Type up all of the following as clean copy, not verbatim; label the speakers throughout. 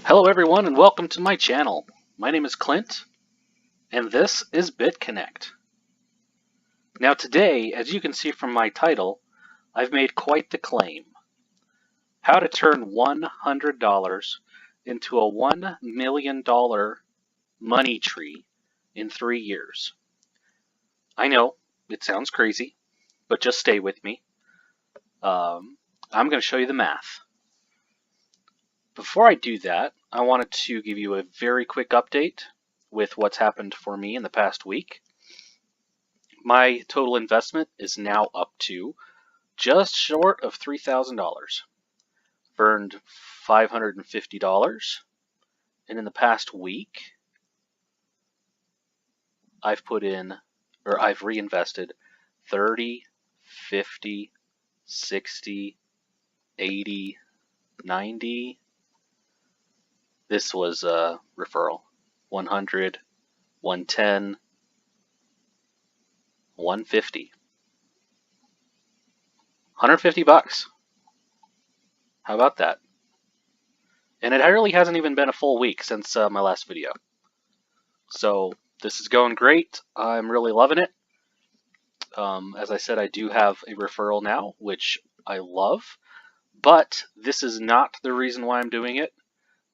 Speaker 1: Hello everyone and welcome to my channel. My name is Clint and this is BitConnect. Now today, as you can see from my title, I've made quite the claim. How to turn $100 into a $1 million money tree in 3 years. I know, it sounds crazy, but just stay with me. I'm going to show you the math. Before I do that, I wanted to give you a very quick update with what's happened for me in the past week. My total investment is now up to just short of $3,000. Earned $550, and in the past week, I've reinvested 30, 50, 60, 80, 90. This was a referral. 100, 110, 150. $150. How about that? And it really hasn't even been a full week since my last video. So this is going great. I'm really loving it. As I said, I do have a referral now, which I love. But this is not the reason why I'm doing it.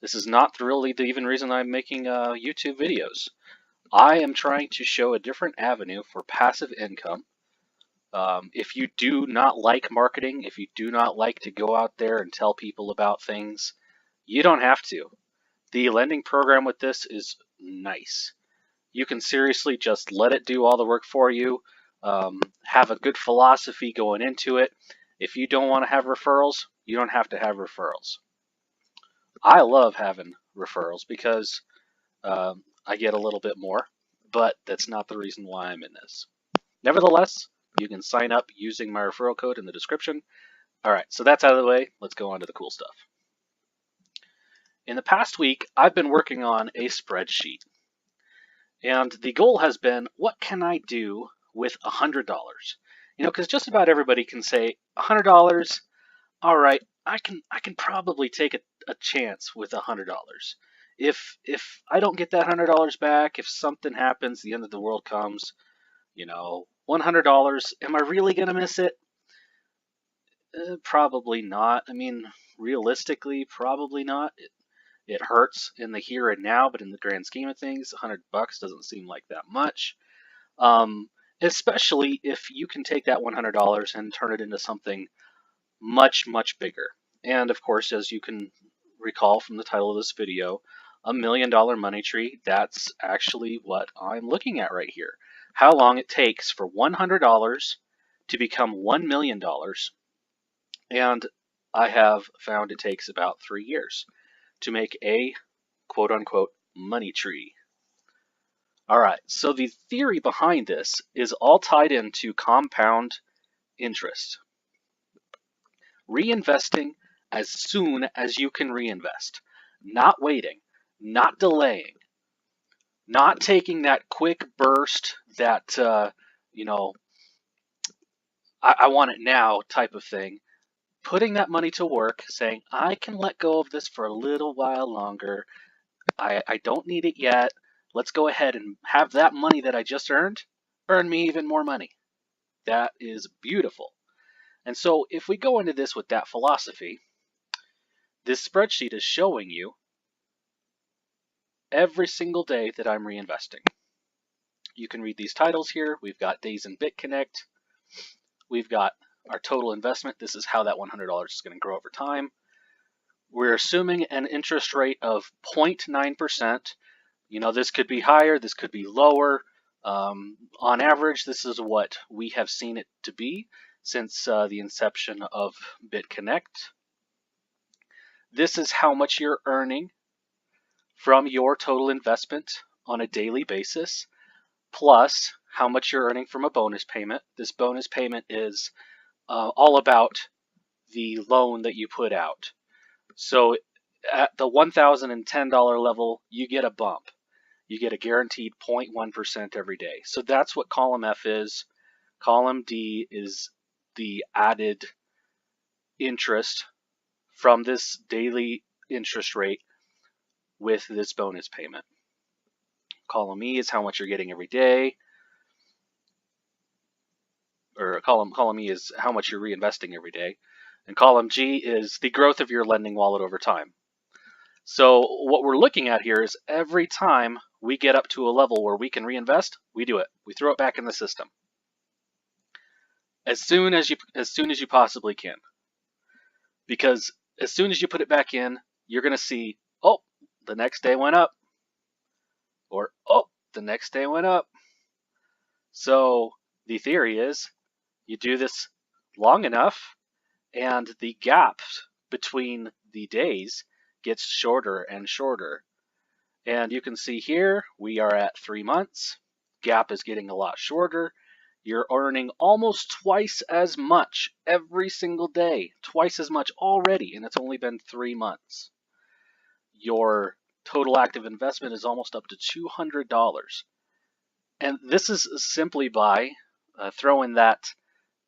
Speaker 1: This is not really the even reason I'm making YouTube videos. I am trying to show a different avenue for passive income. If you do not like marketing, if you do not like to go out there and tell people about things, you don't have to. The lending program with this is nice. You can seriously just let it do all the work for you. Have a good philosophy going into it. If you don't want to have referrals, you don't have to have referrals. I love having referrals because I get a little bit more, but that's not the reason why I'm in this. Nevertheless, you can sign up using my referral code in the description. All right, so that's out of the way. Let's go on to the cool stuff. In the past week, I've been working on a spreadsheet. And the goal has been, what can I do with $100? You know, because just about everybody can say, $100, all right, I can probably take a chance with $100. If I don't get that $100 back, if something happens, the end of the world comes, you know, $100, am I really going to miss it? Probably not. I mean, realistically, probably not. It hurts in the here and now, but in the grand scheme of things, $100 doesn't seem like that much. Especially if you can take that $100 and turn it into something much, much bigger. And of course, as you can recall from the title of this video, $1 million money tree, that's actually what I'm looking at right here. How long it takes for $100 to become $1 million. And I have found it takes about 3 years to make a quote-unquote money tree. All right, so the theory behind this is all tied into compound interest. Reinvesting as soon as you can reinvest. Not waiting, not delaying, not taking that quick burst that, you know, I want it now type of thing. Putting that money to work, saying, I can let go of this for a little while longer. I don't need it yet. Let's go ahead and have that money that I just earned earn me even more money. That is beautiful. And so if we go into this with that philosophy, this spreadsheet is showing you every single day that I'm reinvesting. You can read these titles here. We've got days in BitConnect. We've got our total investment. This is how that $100 is going to grow over time. We're assuming an interest rate of 0.9%. You know, this could be higher, this could be lower. On average, this is what we have seen it to be since the inception of BitConnect. This is how much you're earning from your total investment on a daily basis, plus how much you're earning from a bonus payment. This bonus payment is all about the loan that you put out. So at the $1,010 level, you get a bump. You get a guaranteed 0.1% every day. So that's what column F is. Column D is the added interest from this daily interest rate with this bonus payment. Column E is how much you're getting every day, or column E is how much you're reinvesting every day, and column G is the growth of your lending wallet over time. So what we're looking at here is every time we get up to a level where we can reinvest, we do it. We throw it back in the system as soon as you possibly can, because as soon as you put it back in, you're going to see, oh, the next day went up, or oh, the next day went up. So the theory is you do this long enough and the gap between the days gets shorter and shorter. And you can see here we are at 3 months. Gap is getting a lot shorter. You're earning almost twice as much every single day, twice as much already, and it's only been 3 months. Your total active investment is almost up to $200. And this is simply by throwing that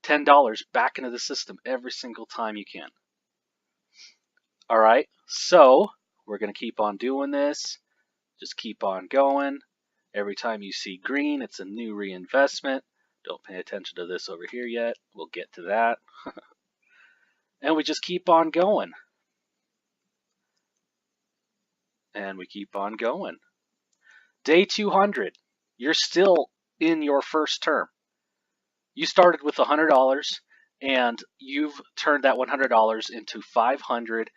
Speaker 1: $10 back into the system every single time you can. All right, so we're going to keep on doing this. Just keep on going. Every time you see green, it's a new reinvestment. Don't pay attention to this over here yet. We'll get to that. And we just keep on going. And we keep on going. Day 200, you're still in your first term. You started with $100 and you've turned that $100 into $560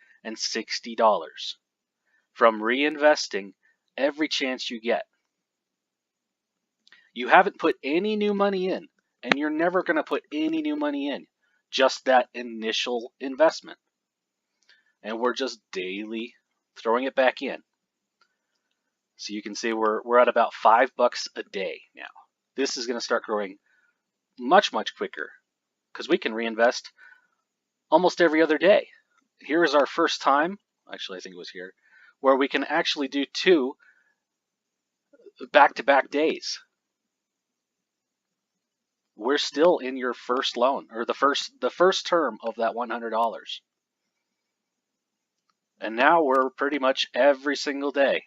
Speaker 1: from reinvesting every chance you get. You haven't put any new money in, and you're never going to put any new money in, just that initial investment. And we're just daily throwing it back in. So you can see we're at about $5 a day now. This is going to start growing much, much quicker because we can reinvest almost every other day. Here is our first time, actually I think it was here, where we can actually do 2 back-to-back days. We're still in your first loan, or the first term of that $100. And now we're pretty much every single day.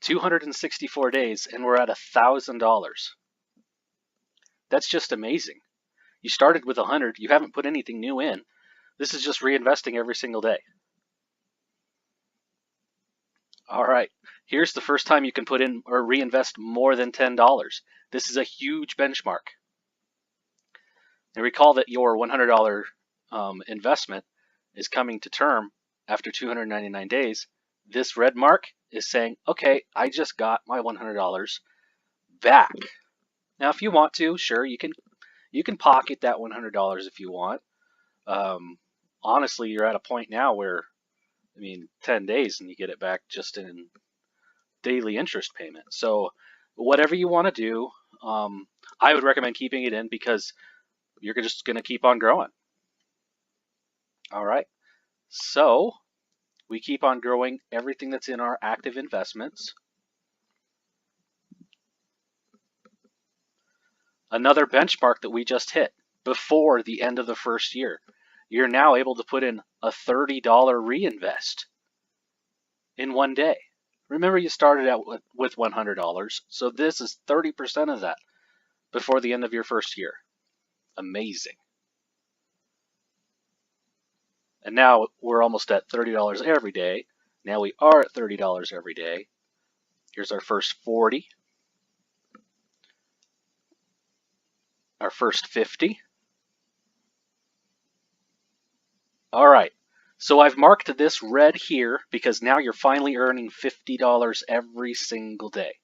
Speaker 1: 264 days, and we're at $1,000. That's just amazing. You started with 100, you haven't put anything new in. This is just reinvesting every single day. All right, here's the first time you can put in or reinvest more than $10. This is a huge benchmark. And recall that your $100 investment is coming to term after 299 days. This red mark is saying, okay, I just got my $100 back. Now, if you want to, sure, you can pocket that $100 if you want. Honestly, you're at a point now where, 10 days and you get it back just in daily interest payment. So whatever you want to do, I would recommend keeping it in because you're just going to keep on growing. All right. So we keep on growing everything that's in our active investments. Another benchmark that we just hit before the end of the first year. You're now able to put in a $30 reinvest in one day. Remember, you started out with $100, so this is 30% of that before the end of your first year. Amazing. And now we're almost at $30 every day. Now we are at $30 every day. Here's our first 40. Our first 50. All right, so I've marked this red here because now you're finally earning $50 every single day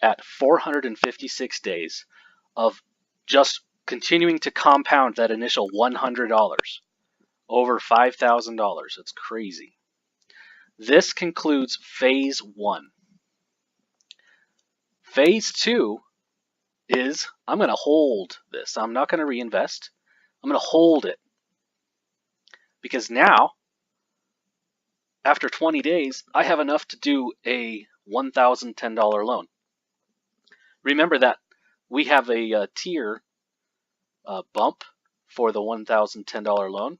Speaker 1: at 456 days of just continuing to compound that initial $100 over $5,000. It's crazy. This concludes phase 1. Phase 2 is I'm going to hold this. I'm not going to reinvest. I'm going to hold it. Because now, after 20 days, I have enough to do a $1,010 loan. Remember that we have a tier bump for the $1,010 loan.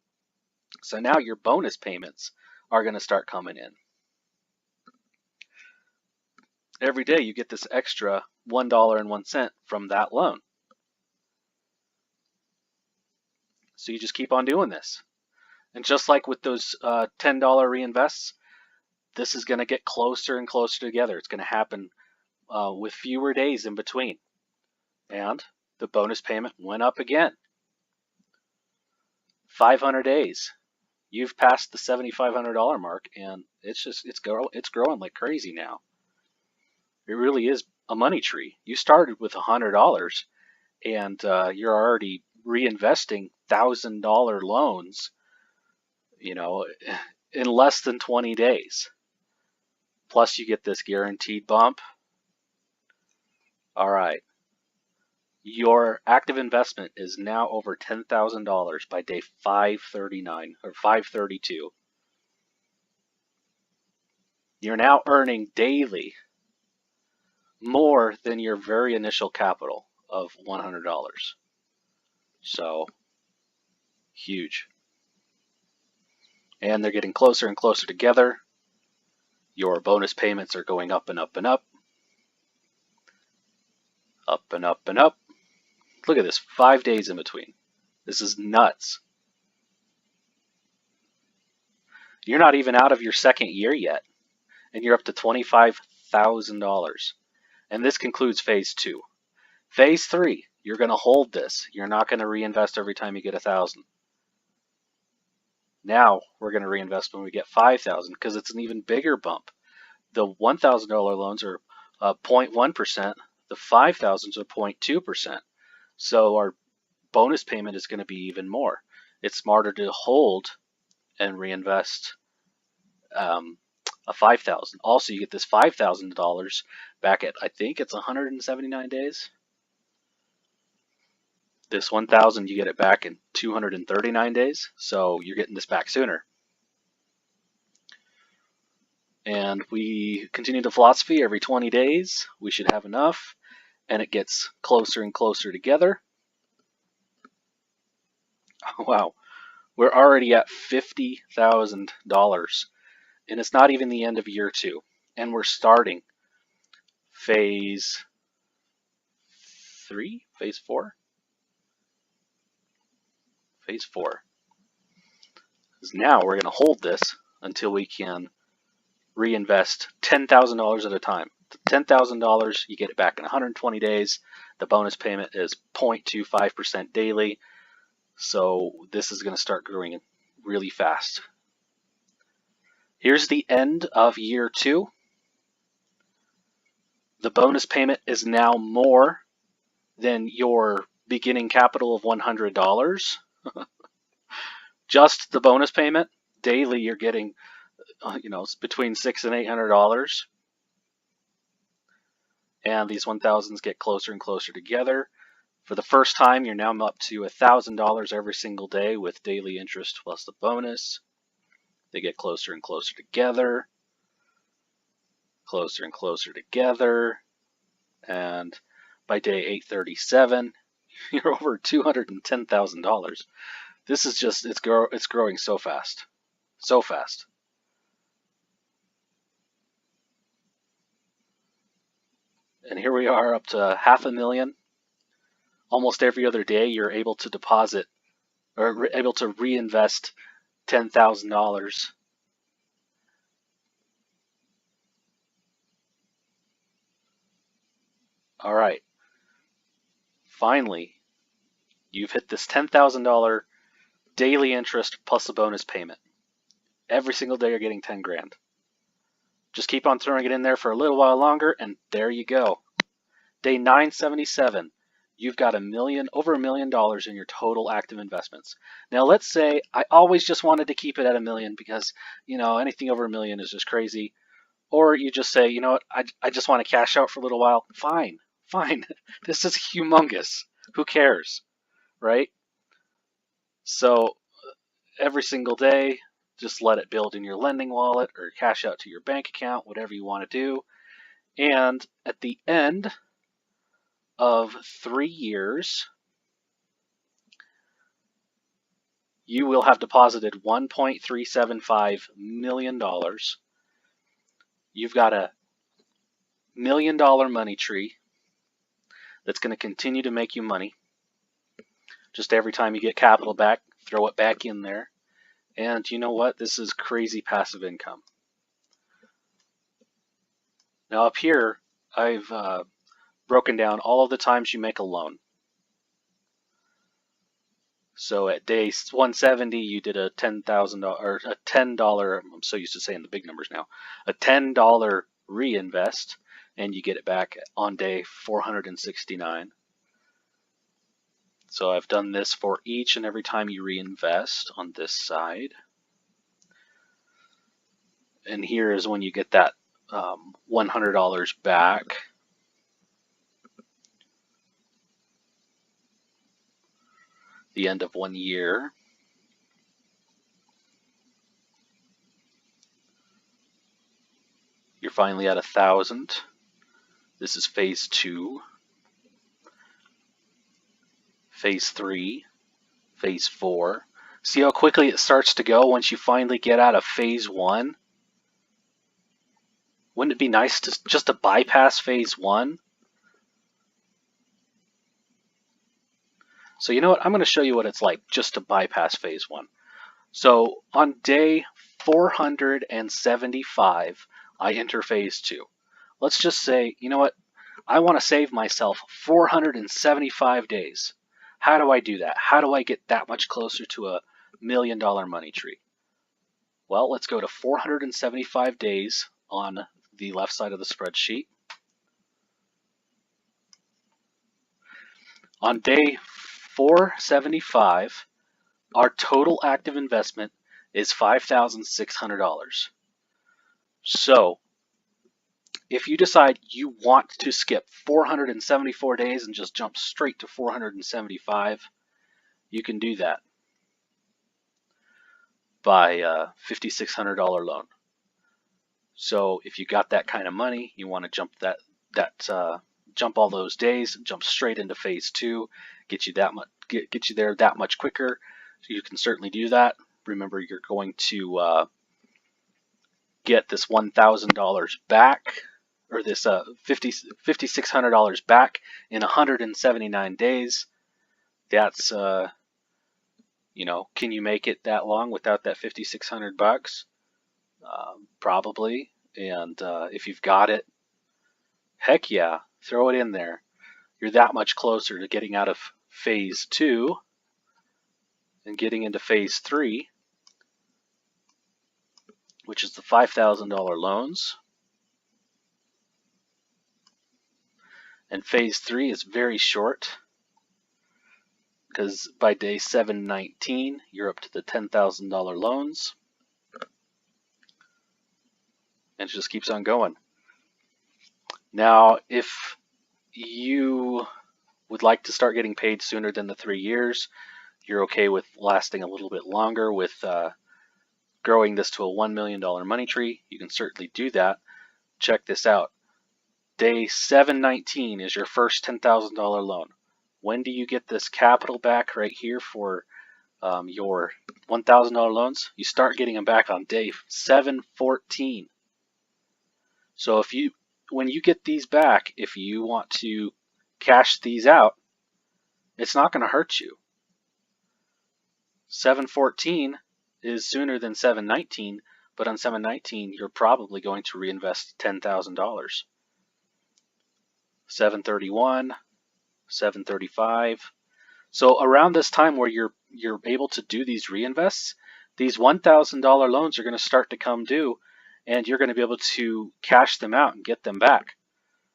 Speaker 1: So now your bonus payments are going to start coming in. every day you get this extra $1.01 from that loan. So you just keep on doing this. And just like with those $10 reinvests, this is going to get closer and closer together. It's going to happen with fewer days in between. And the bonus payment went up again. 500 days. You've passed the $7,500 mark, and it's growing like crazy now. It really is a money tree. You started with $100, and you're already reinvesting $1,000 loans, in less than 20 days. Plus, you get this guaranteed bump. All right. Your active investment is now over $10,000 by day 539 or 532. You're now earning daily more than your very initial capital of $100. So, huge. And they're getting closer and closer together. Your bonus payments are going up and up and up. Up and up and up. Look at this, 5 days in between. This is nuts. You're not even out of your second year yet, and you're up to $25,000. And this concludes phase 2. Phase 3, you're going to hold this. You're not going to reinvest every time you get $1,000. Now we're going to reinvest when we get $5,000 because it's an even bigger bump. The $1,000 loans are 0.1%. The $5,000s are 0.2%. So our bonus payment is going to be even more. It's smarter to hold and reinvest a $5,000. Also, you get this $5,000 back at, I think it's 179 days. This $1,000, you get it back in 239 days. So you're getting this back sooner. And we continue the philosophy every 20 days. We should have enough. And it gets closer and closer together. Wow. We're already at $50,000. And it's not even the end of year 2. And we're starting phase 3? Phase 4? Phase 4. Because now we're going to hold this until we can reinvest $10,000 at a time. $10,000, you get it back in 120 days. The bonus payment is 0.25% daily. So this is going to start growing really fast. Here's the end of year 2. The bonus payment is now more than your beginning capital of $100. Just the bonus payment. Daily you're getting between $600 and $800. And these 1,000s get closer and closer together. For the first time, you're now up to $1,000 every single day with daily interest plus the bonus. They get closer and closer together. Closer and closer together. And by day 837, you're over $210,000. This is just, it's growing so fast. So fast. And here we are up to $500,000. Almost every other day you're able to deposit or able to reinvest $10,000. All right. Finally, you've hit this $10,000 daily interest plus a bonus payment. Every single day you're getting 10 grand. Just keep on throwing it in there for a little while longer, and there you go. Day 977, you've got over $1 million in your total active investments. Now, let's say I always just wanted to keep it at $1 million because, anything over $1 million is just crazy. Or you just say, you know what, I just want to cash out for a little while. Fine. This is humongous. Who cares, right? So every single day, just let it build in your lending wallet or cash out to your bank account, whatever you want to do. And at the end of 3 years, you will have deposited $1.375 million. You've got a million money tree that's going to continue to make you money. Just every time you get capital back, throw it back in there. And you know what? This is crazy passive income. Now up here, I've broken down all of the times you make a loan. So at day 170, you did a $10,000 or a $10. I'm so used to saying the big numbers now. A $10 reinvest, and you get it back on day 469. So I've done this for each and every time you reinvest on this side. And here is when you get that $100 back. The end of 1 year. You're finally at 1,000. This is phase 2. Phase 3. Phase 4. See how quickly it starts to go once you finally get out of phase 1? Wouldn't it be nice just to bypass phase 1? So you know what? I'm going to show you what it's like just to bypass phase 1. So on day 475, I enter phase 2. Let's just say, you know what? I want to save myself 475 days. How do I do that? How do I get that much closer to a $1 million money tree? Well, let's go to 475 days on the left side of the spreadsheet. On day 475, our total active investment is $5,600. So if you decide you want to skip 474 days and just jump straight to 475, you can do that by a $5,600 loan. So if you got that kind of money, you want to jump jump all those days, jump straight into phase 2, get you there that much quicker. So you can certainly do that. Remember, you're going to get this $1,000 back, or this $5,600 back in 179 days. That's you know, can you make it that long without that $5,600? Probably. And if you've got it, heck yeah, throw it in there. You're that much closer to getting out of phase 2 and getting into phase 3, which is the $5,000 loans. And phase 3 is very short, because by day 719, you're up to the $10,000 loans. And it just keeps on going. Now, if you would like to start getting paid sooner than the 3 years, you're okay with lasting a little bit longer with growing this to a $1 million money tree, you can certainly do that. Check this out. Day 719 is your first $10,000 loan. When do you get this capital back right here for your $1,000 loans? You start getting them back on day 714. So when you get these back, if you want to cash these out, it's not going to hurt you. 714 is sooner than 719, but on 719 you're probably going to reinvest $10,000. 731, 735. So around this time where you're able to do these reinvests, these $1,000 loans are going to start to come due, and you're going to be able to cash them out and get them back.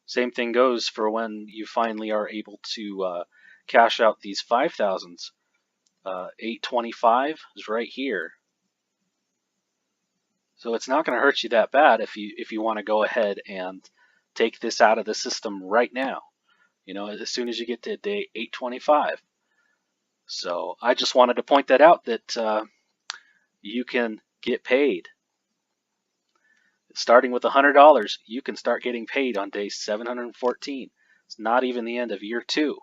Speaker 1: Same thing goes for when you finally are able to cash out these 5,000s. 825 is right here. So it's not going to hurt you that bad if you want to go ahead and take this out of the system right now. You know, as soon as you get to day 825. So I just wanted to point that out, that you can get paid. Starting with $100, you can start getting paid on day 714. It's not even the end of year 2.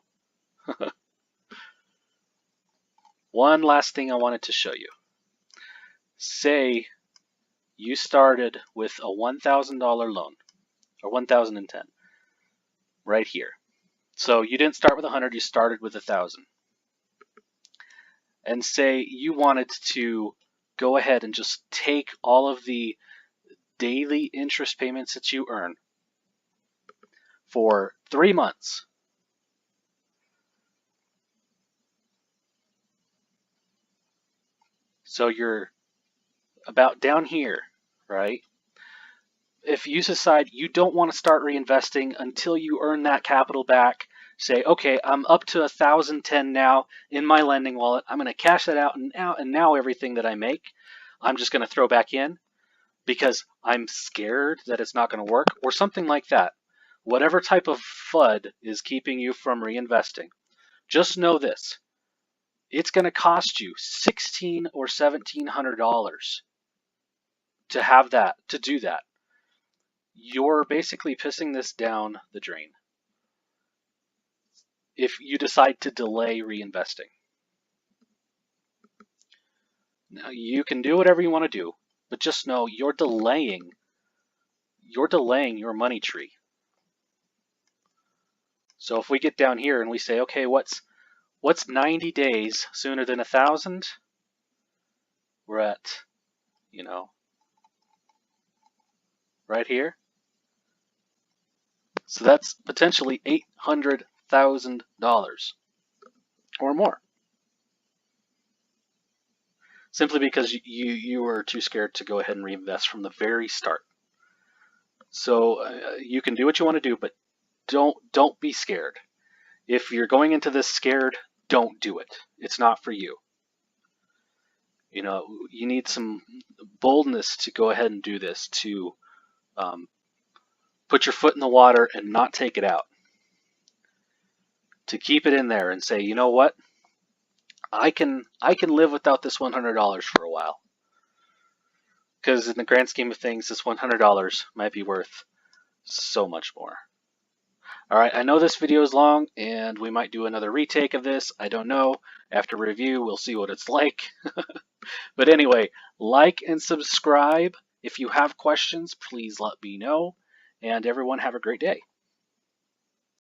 Speaker 1: One last thing I wanted to show you. Say you started with a $1,000 loan, or 1,010. right here. So you didn't start with 100, you started with 1,000. And say you wanted to go ahead and just take all of the daily interest payments that you earn for 3 months. So you're about down here, right? If you decide you don't want to start reinvesting until you earn that capital back, say, okay, I'm up to 1,010 now in my lending wallet. I'm going to cash that out, and now everything that I make, I'm just going to throw back in because I'm scared that it's not going to work, or something like that. Whatever type of FUD is keeping you from reinvesting, just know this: it's going to cost you $1,600 or $1,700 to have that, to do that. You're basically pissing this down the drain if you decide to delay reinvesting. Now, you can do whatever you want to do, but just know you're delaying your money tree. So if we get down here and we say, okay, what's 90 days sooner than 1,000? We're at, right here. So that's potentially $800,000 or more, simply because you were too scared to go ahead and reinvest from the very start. So you can do what you want to do, but don't be scared. If you're going into this scared, don't do it. It's not for you. You need some boldness to go ahead and do this, to put your foot in the water and not take it out, to keep it in there and say, you know what, I can live without this $100 for a while, because in the grand scheme of things, this $100 might be worth so much more. All right, I know this video is long, and we might do another retake of this. I don't know. After review, we'll see what it's like. But anyway, like and subscribe. If you have questions, please let me know. And everyone have a great day.